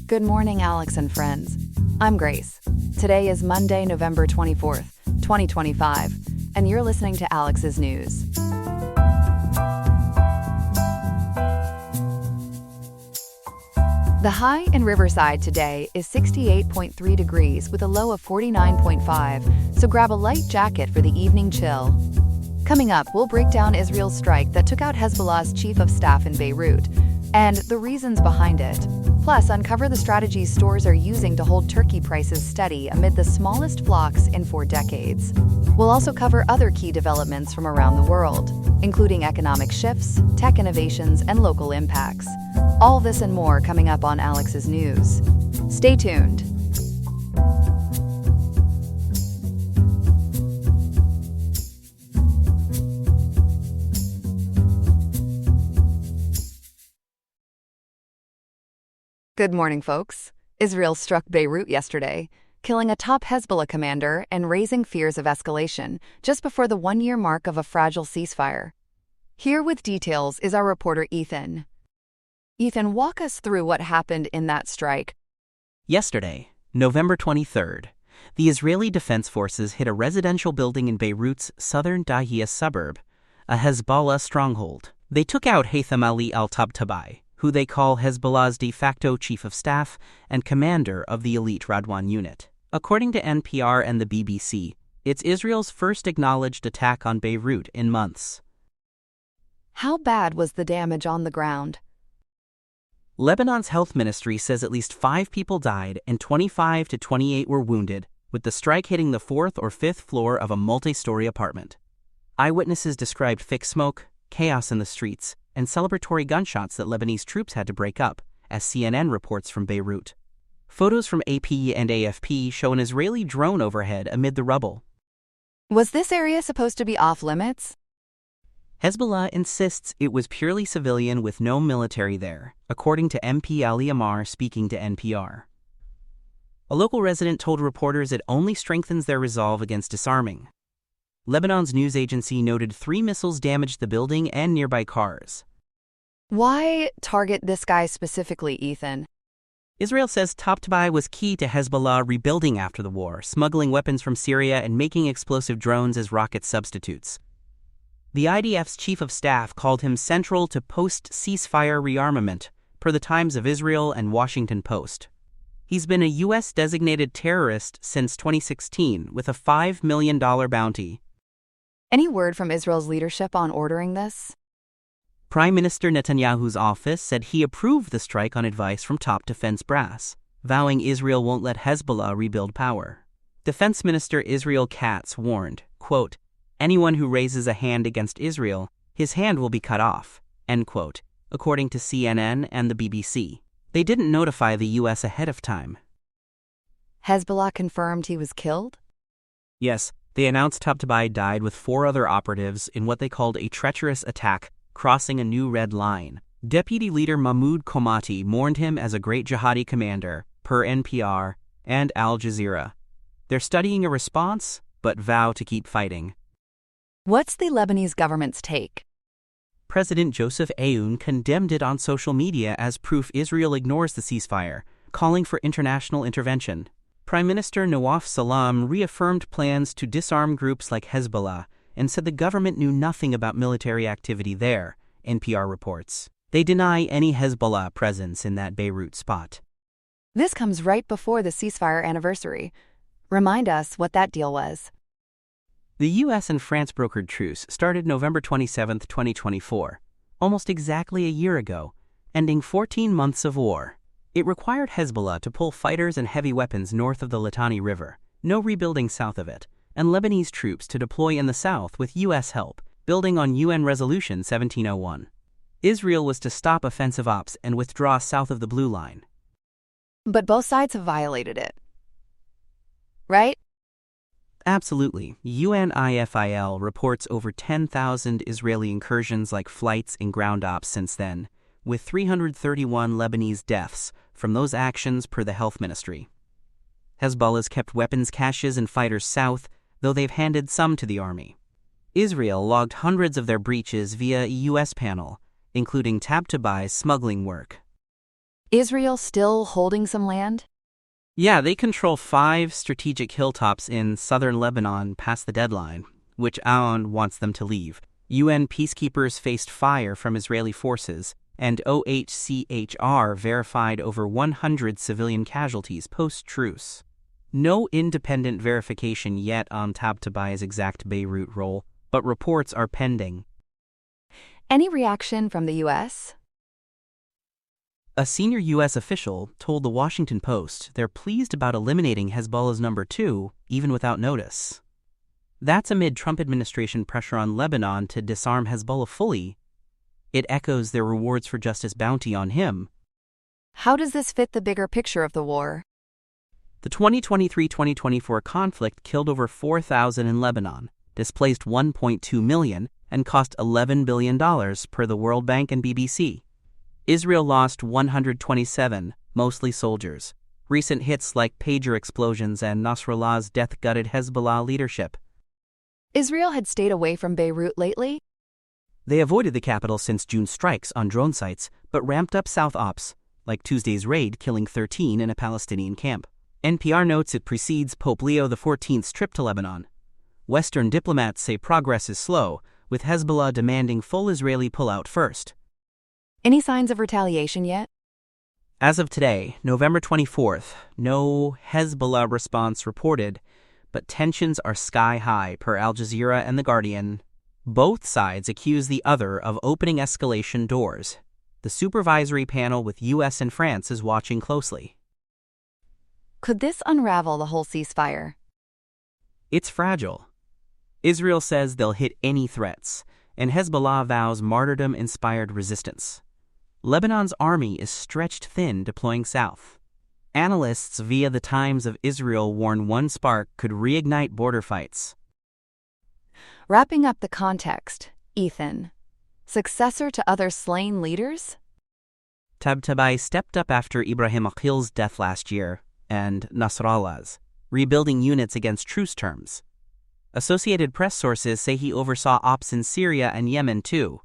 Good morning, Alex and friends. I'm Grace. Today is Monday, November 24th, 2025, and you're listening to Alex's News. The high in Riverside today is 68.3 degrees with a low of 49.5, so grab a light jacket for the evening chill. Coming up, we'll break down Israel's strike that took out Hezbollahs' chief of staff in Beirut and the reasons behind it. Plus, uncover the strategies stores are using to hold turkey prices steady amid the smallest flocks in 4 decades. We'll also cover other key developments from around the world, including economic shifts, tech innovations, and local impacts. All this and more coming up on Alex's News. Stay tuned. Good morning, folks. Israel struck Beirut yesterday, killing a top Hezbollah commander and raising fears of escalation just before the 1-year mark of a fragile ceasefire. Here with details is our reporter Ethan. Ethan, walk us through what happened in that strike. Yesterday, November 23rd, the Israeli Defense Forces hit a residential building in Beirut's southern Dahia suburb, a Hezbollah stronghold. They took out Haytham Ali al-Tabtabai, who they call Hezbollah's de facto chief of staff and commander of the elite Radwan unit. According to NPR and the BBC, it's Israel's first acknowledged attack on Beirut in months. How bad was the damage on the ground? Lebanon's health ministry says at least 5 people died and 25 to 28 were wounded, with the strike hitting the 4th or 5th floor of a multi-story apartment. Eyewitnesses described thick smoke, chaos in the streets, and celebratory gunshots that Lebanese troops had to break up, as CNN reports from Beirut. Photos from AP and AFP show an Israeli drone overhead amid the rubble. Was this area supposed to be off-limits? Hezbollah insists it was purely civilian with no military there, according to MP Ali Amar speaking to NPR. A local resident told reporters it only strengthens their resolve against disarming. Lebanon's news agency noted 3 missiles damaged the building and nearby cars. Why target this guy specifically, Ethan? Israel says Tabtabai was key to Hezbollah rebuilding after the war, smuggling weapons from Syria and making explosive drones as rocket substitutes. The IDF's chief of staff called him central to post-ceasefire rearmament, per the Times of Israel and Washington Post. He's been a U.S.-designated terrorist since 2016 with a $5 million bounty. Any word from Israel's leadership on ordering this? Prime Minister Netanyahu's office said he approved the strike on advice from top defense brass, vowing Israel won't let Hezbollah rebuild power. Defense Minister Israel Katz warned, quote, "Anyone who raises a hand against Israel, his hand will be cut off," end quote, according to CNN and the BBC. They didn't notify the U.S. ahead of time. Hezbollah confirmed he was killed? Yes, they announced Tabtabai died with 4 other operatives in what they called a treacherous attack, crossing a new red line. Deputy leader Mahmoud Komati mourned him as a great jihadi commander, per NPR and Al Jazeera. They're studying a response, but vow to keep fighting. What's the Lebanese government's take? President Joseph Aoun condemned it on social media as proof Israel ignores the ceasefire, calling for international intervention. Prime Minister Nawaf Salam reaffirmed plans to disarm groups like Hezbollah and said the government knew nothing about military activity there, NPR reports. They deny any Hezbollah presence in that Beirut spot. This comes right before the ceasefire anniversary. Remind us what that deal was. The U.S. and France brokered truce started November 27, 2024, almost exactly a year ago, ending 14 months of war. It required Hezbollah to pull fighters and heavy weapons north of the Litani River, no rebuilding south of it, and Lebanese troops to deploy in the south with U.S. help, building on UN Resolution 1701. Israel was to stop offensive ops and withdraw south of the Blue Line. But both sides have violated it, right? Absolutely. UNIFIL reports over 10,000 Israeli incursions like flights and ground ops since then, with 331 Lebanese deaths from those actions per the health ministry. Hezbollah's kept weapons caches and fighters south, though they've handed some to the army. Israel logged hundreds of their breaches via a U.S. panel, including Tabtabai's smuggling work. Israel still holding some land? Yeah, they control 5 strategic hilltops in southern Lebanon past the deadline, which Aoun wants them to leave. UN peacekeepers faced fire from Israeli forces, and OHCHR verified over 100 civilian casualties post-truce. No independent verification yet on Tabataba's exact Beirut role, but reports are pending. Any reaction from the U.S.? A senior U.S. official told the Washington Post they're pleased about eliminating Hezbollah's number 2, even without notice. That's amid Trump administration pressure on Lebanon to disarm Hezbollah fully. It echoes their rewards for justice bounty on him. How does this fit the bigger picture of the war? The 2023-2024 conflict killed over 4,000 in Lebanon, displaced 1.2 million, and cost $11 billion per the World Bank and BBC. Israel lost 127, mostly soldiers. Recent hits like pager explosions and Nasrallah's death gutted Hezbollah leadership. Israel had stayed away from Beirut lately? They avoided the capital since June strikes on drone sites, but ramped up South ops, like Tuesday's raid killing 13 in a Palestinian camp. NPR notes it precedes Pope Leo XIV's trip to Lebanon. Western diplomats say progress is slow, with Hezbollah demanding full Israeli pullout first. Any signs of retaliation yet? As of today, November 24th, no Hezbollah response reported, but tensions are sky high per Al Jazeera and The Guardian. Both sides accuse the other of opening escalation doors. The supervisory panel with U.S. and France is watching closely. Could this unravel the whole ceasefire? It's fragile. Israel says they'll hit any threats, and Hezbollah vows martyrdom-inspired resistance. Lebanon's army is stretched thin deploying south. Analysts via the Times of Israel warn one spark could reignite border fights. Wrapping up the context, Ethan. Successor to other slain leaders? Tabatabai stepped up after Ibrahim Akhil's death last year, and Nasrallah's, rebuilding units against truce terms. Associated Press sources say he oversaw ops in Syria and Yemen too.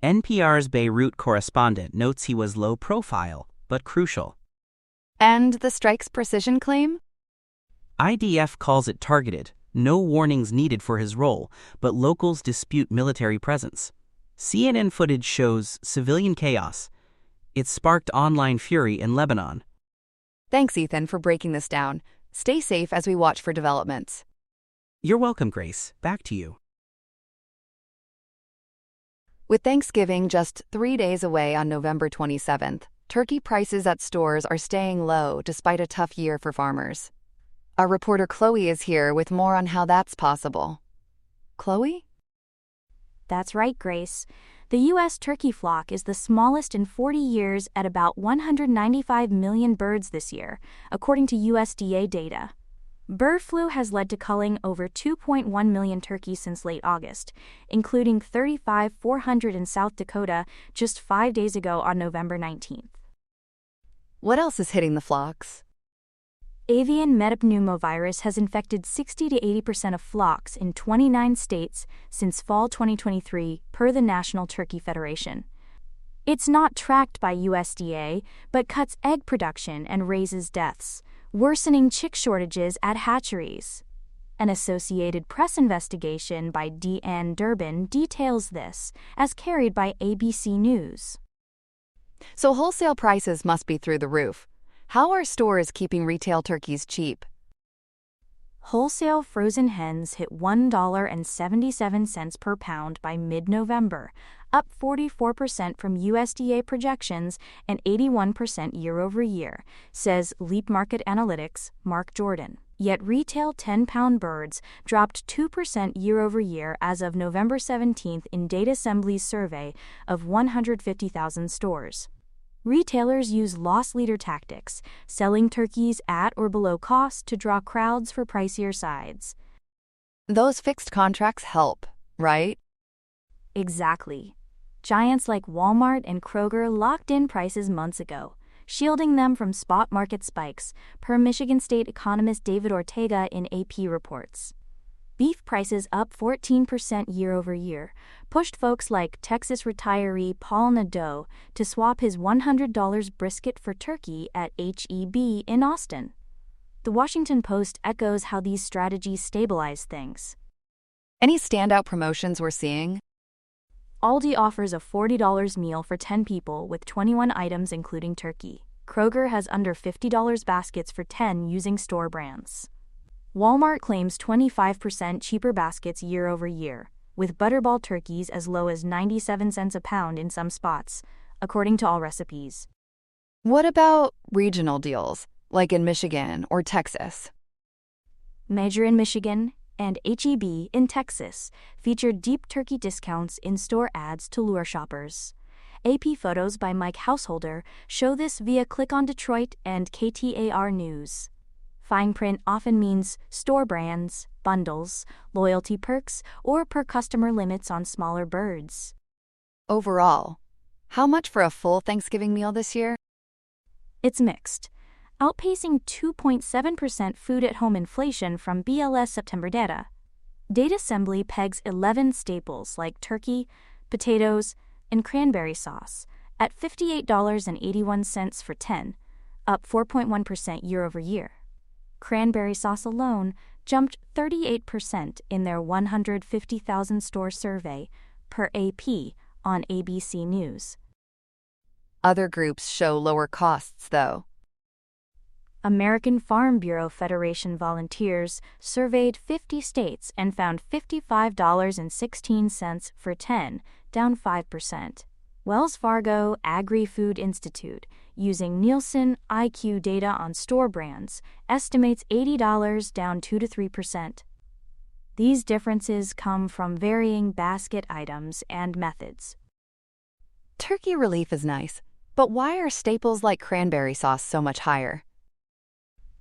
NPR's Beirut correspondent notes he was low profile, but crucial. And the strike's precision claim? IDF calls it targeted, no warnings needed for his role, but locals dispute military presence. CNN footage shows civilian chaos. It sparked online fury in Lebanon. Thanks, Ethan, for breaking this down. Stay safe as we watch for developments. You're welcome, Grace. Back to you. With Thanksgiving just 3 days away on November 27th, turkey prices at stores are staying low despite a tough year for farmers. Our reporter Chloe is here with more on how that's possible. Chloe? That's right, Grace. The U.S. turkey flock is the smallest in 40 years at about 195 million birds this year, according to USDA data. Bird flu has led to culling over 2.1 million turkeys since late August, including 3,400 in South Dakota just 5 days ago on November 19th. What else is hitting the flocks? Avian metapneumovirus has infected 60 to 80% of flocks in 29 states since fall 2023, per the National Turkey Federation. It's not tracked by USDA, but cuts egg production and raises deaths, worsening chick shortages at hatcheries. An Associated Press investigation by D.N. Durbin details this, as carried by ABC News. So wholesale prices must be through the roof. How are stores keeping retail turkeys cheap? Wholesale frozen hens hit $1.77 per pound by mid-November, up 44% from USDA projections and 81% year-over-year, says Leap Market Analytics' Mark Jordan. Yet retail 10-pound birds dropped 2% year-over-year as of November 17th in DataSembly's survey of 150,000 stores. Retailers use loss leader tactics, selling turkeys at or below cost to draw crowds for pricier sides. Those fixed contracts help, right? Exactly. Giants like Walmart and Kroger locked in prices months ago, shielding them from spot market spikes, per Michigan State economist David Ortega in AP reports. Beef prices up 14% year over year, pushed folks like Texas retiree Paul Nadeau to swap his $100 brisket for turkey at H-E-B in Austin. The Washington Post echoes how these strategies stabilize things. Any standout promotions we're seeing? Aldi offers a $40 meal for 10 people with 21 items including turkey. Kroger has under $50 baskets for 10 using store brands. Walmart claims 25% cheaper baskets year over year, with butterball turkeys as low as 97 cents a pound in some spots, according to All Recipes. What about regional deals, like in Michigan or Texas? Major in Michigan and H-E-B in Texas featured deep turkey discounts in store ads to lure shoppers. AP photos by Mike Householder show this via Click on Detroit and KTAR News. Fine print often means store brands, bundles, loyalty perks, or per customer limits on smaller birds. Overall, how much for a full Thanksgiving meal this year? It's mixed, outpacing 2.7% food-at-home inflation from BLS September data. Datassembly pegs 11 staples like turkey, potatoes, and cranberry sauce at $58.81 for 10, up 4.1% year over year. Cranberry sauce alone jumped 38% in their 150,000 store survey, per AP on ABC News. Other groups show lower costs, though. American Farm Bureau Federation volunteers surveyed 50 states and found $55.16 for 10, down 5%. Wells Fargo Agri-Food Institute, using Nielsen IQ data on store brands, estimates $80 down 2 to 3%. These differences come from varying basket items and methods. Turkey relief is nice, but why are staples like cranberry sauce so much higher?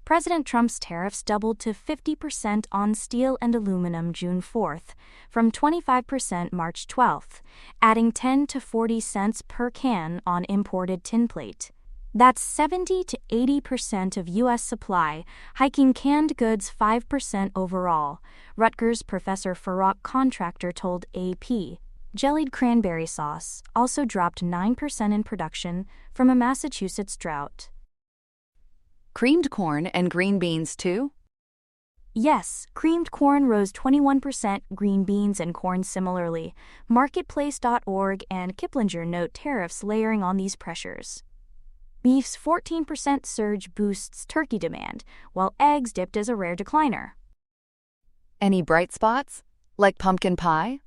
President Trump's tariffs doubled to 50% on steel and aluminum June 4th, from 25% March 12th, adding 10 to 40 cents per can on imported tinplate. That's 70 to 80% of U.S. supply, hiking canned goods 5% overall, Rutgers Professor Farrokh Contractor told AP. Jellied cranberry sauce also dropped 9% in production from a Massachusetts drought. Creamed corn and green beans, too? Yes, creamed corn rose 21%, green beans and corn similarly. Marketplace.org and Kiplinger note tariffs layering on these pressures. Beef's 14% surge boosts turkey demand, while eggs dipped as a rare decliner. Any bright spots, like pumpkin pie?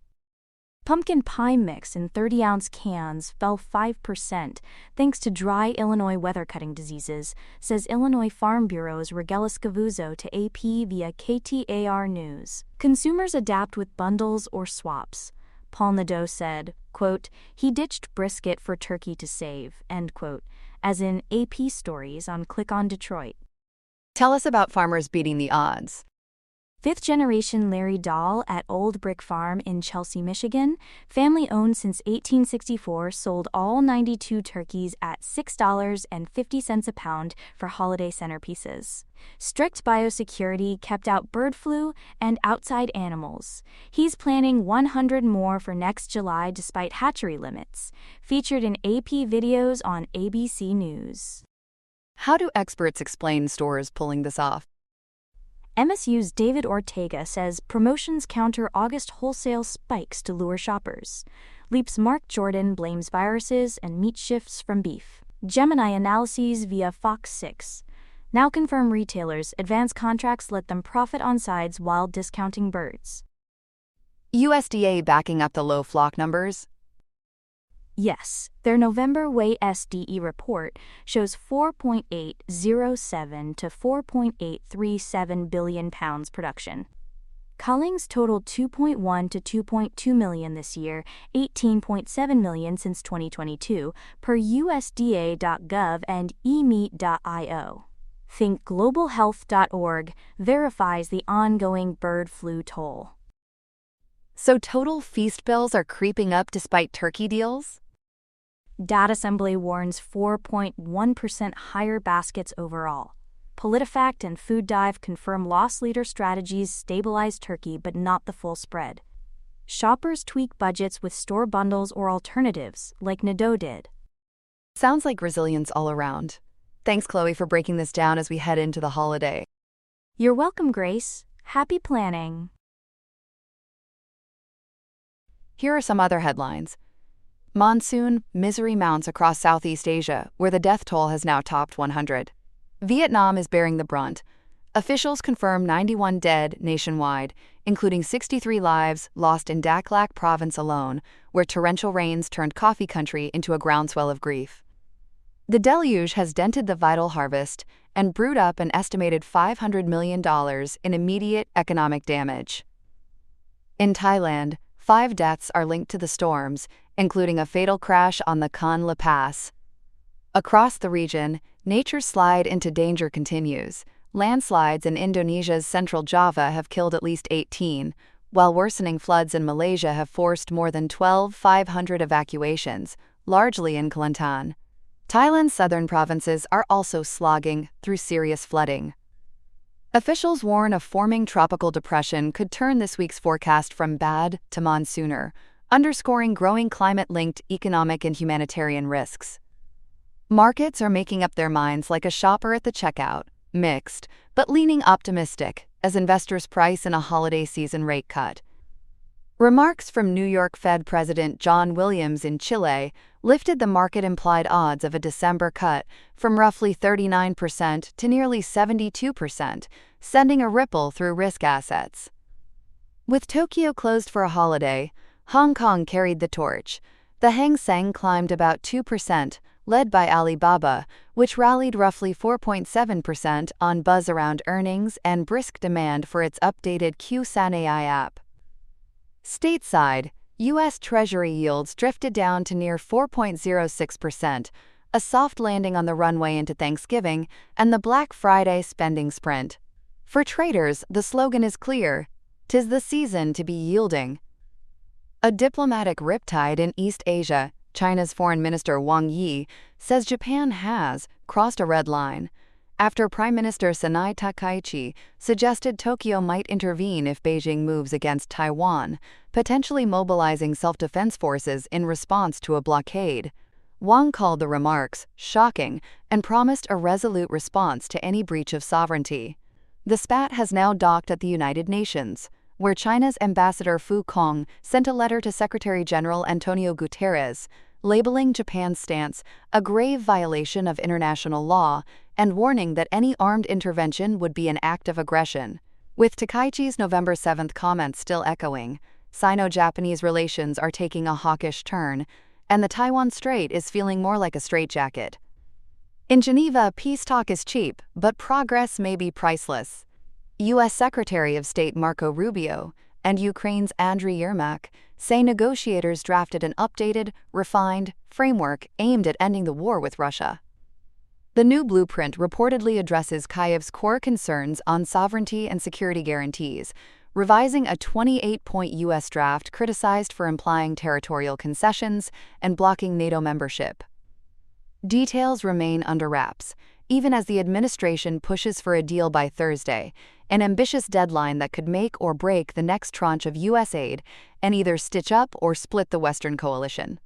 Pumpkin pie mix in 30-ounce cans fell 5% thanks to dry Illinois weather-cutting diseases, says Illinois Farm Bureau's Regela Scavuzzo to AP via KTAR News. Consumers adapt with bundles or swaps. Paul Nadeau said, quote, he ditched brisket for turkey to save, end quote, as in AP stories on Click on Detroit. Tell us about farmers beating the odds. Fifth-generation Larry Dahl at Old Brick Farm in Chelsea, Michigan, family-owned since 1864, sold all 92 turkeys at $6.50 a pound for holiday centerpieces. Strict biosecurity kept out bird flu and outside animals. He's planning 100 more for next July despite hatchery limits, featured in AP videos on ABC News. How do experts explain stores pulling this off? MSU's David Ortega says promotions counter August wholesale spikes to lure shoppers. Leap's Mark Jordan blames viruses and meat shifts from beef. Gemini analyses via Fox 6. Now confirm retailers advance contracts let them profit on sides while discounting birds. USDA backing up the low flock numbers? Yes, their November Weigh SDE report shows 4.807 to 4.837 billion pounds production. Cullings totaled 2.1 to 2.2 million this year, 18.7 million since 2022, per USDA.gov and emeat.io. ThinkGlobalHealth.org verifies the ongoing bird flu toll. So total feast bills are creeping up despite turkey deals? Datassembly warns 4.1% higher baskets overall. PolitiFact and Food Dive confirm loss leader strategies stabilize Turkey but not the full spread. Shoppers tweak budgets with store bundles or alternatives, like Nado did. Sounds like resilience all around. Thanks, Chloe, for breaking this down as we head into the holiday. You're welcome, Grace. Happy planning. Here are some other headlines. Monsoon, misery mounts across Southeast Asia, where the death toll has now topped 100. Vietnam is bearing the brunt. Officials confirm 91 dead nationwide, including 63 lives lost in Dak Lak province alone, where torrential rains turned coffee country into a groundswell of grief. The deluge has dented the vital harvest and brewed up an estimated $500 million in immediate economic damage. In Thailand, 5 deaths are linked to the storms, including a fatal crash on the Khan La Pass. Across the region, nature's slide into danger continues. Landslides in Indonesia's central Java have killed at least 18, while worsening floods in Malaysia have forced more than 12,500 evacuations, largely in Kelantan. Thailand's southern provinces are also slogging through serious flooding. Officials warn a forming tropical depression could turn this week's forecast from bad to monsooner, underscoring growing climate-linked economic and humanitarian risks. Markets are making up their minds like a shopper at the checkout, mixed, but leaning optimistic as investors price in a holiday season rate cut. Remarks from New York Fed President John Williams in Chile lifted the market-implied odds of a December cut from roughly 39% to nearly 72%, sending a ripple through risk assets. With Tokyo closed for a holiday, Hong Kong carried the torch. The Hang Seng climbed about 2%, led by Alibaba, which rallied roughly 4.7% on buzz around earnings and brisk demand for its updated Q-San AI app. Stateside, U.S. Treasury yields drifted down to near 4.06%, a soft landing on the runway into Thanksgiving and the Black Friday spending sprint. For traders, the slogan is clear: 'tis the season to be yielding. A diplomatic riptide in East Asia, China's Foreign Minister Wang Yi says Japan has crossed a red line, after Prime Minister Sanai Takaichi suggested Tokyo might intervene if Beijing moves against Taiwan, potentially mobilizing self-defense forces in response to a blockade. Wang called the remarks shocking and promised a resolute response to any breach of sovereignty. The spat has now docked at the United Nations, where China's Ambassador Fu Kong sent a letter to Secretary General Antonio Guterres, labeling Japan's stance a grave violation of international law and warning that any armed intervention would be an act of aggression. With Takaichi's November 7th comments still echoing, Sino-Japanese relations are taking a hawkish turn, and the Taiwan Strait is feeling more like a straitjacket. In Geneva, peace talk is cheap, but progress may be priceless. U.S. Secretary of State Marco Rubio and Ukraine's Andriy Yermak say negotiators drafted an updated, refined framework aimed at ending the war with Russia. The new blueprint reportedly addresses Kyiv's core concerns on sovereignty and security guarantees, revising a 28-point U.S. draft criticized for implying territorial concessions and blocking NATO membership. Details remain under wraps, even as the administration pushes for a deal by Thursday, an ambitious deadline that could make or break the next tranche of U.S. aid and either stitch up or split the Western coalition.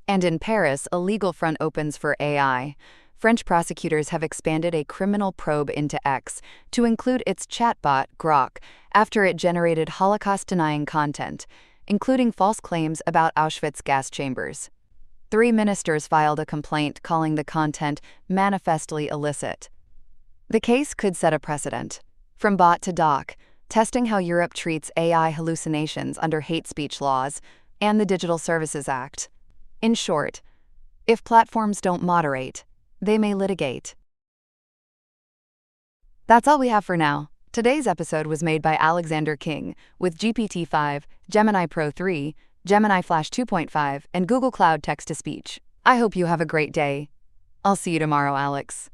And in Paris, a legal front opens for AI. French prosecutors have expanded a criminal probe into X to include its chatbot, Grok, after it generated Holocaust-denying content, including false claims about Auschwitz gas chambers. 3 ministers filed a complaint calling the content manifestly illicit. The case could set a precedent. From bot to doc, testing how Europe treats AI hallucinations under hate speech laws and the Digital Services Act. In short, if platforms don't moderate, they may litigate. That's all we have for now. Today's episode was made by Alexander King with GPT-5, Gemini Pro 3, Gemini Flash 2.5, and Google Cloud Text-to-Speech. I hope you have a great day. I'll see you tomorrow, Alex.